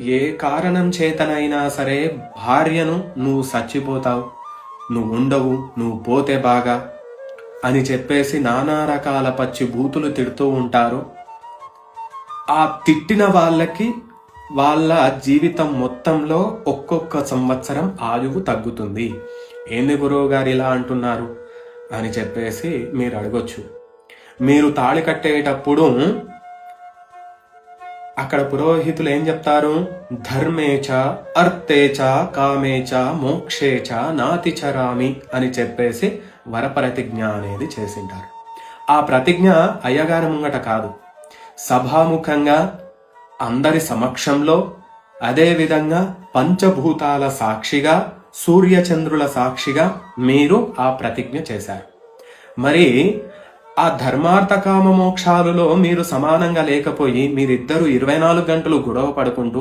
ఏ కారణం చేతనైనా సరే భార్యను నువ్వు చచ్చిపోతావు, నువ్వు ఉండవు, నువ్వు పోతే బాగా అని చెప్పేసి నానా రకాల పచ్చి బూతులు తిడుతూ ఉంటారు. ఆ తిట్టిన వాళ్ళకి వాళ్ళ జీవితం మొత్తంలో ఒక్కొక్క సంవత్సరం ఆయువు తగ్గుతుంది. ఏంది గురువు గారు ఇలా అంటున్నారు అని చెప్పేసి మీరు అడగొచ్చు. మీరు తాళి కట్టేటప్పుడు అక్కడ పురోహితులు ఏం చెప్తారు? ధర్మేచ అర్థేచ కామేచ మోక్షేచ నాతి చరామి అని చెప్పేసి వరప్రతిజ్ఞ అనేది చేసింటారు. ఆ ప్రతిజ్ఞ అయ్యగారి ముంగట కాదు, సభాముఖంగా అందరి సమక్షంలో, అదేవిధంగా పంచభూతాల సాక్షిగా, సూర్యచంద్రుల సాక్షిగా మీరు ఆ ప్రతిజ్ఞ చేశారు. మరి ఆ ధర్మార్థ కామ మోక్షాలలో మీరు సమానంగా లేకపోయి మీరిద్దరూ 24 గంటలు గొడవ పడుకుంటూ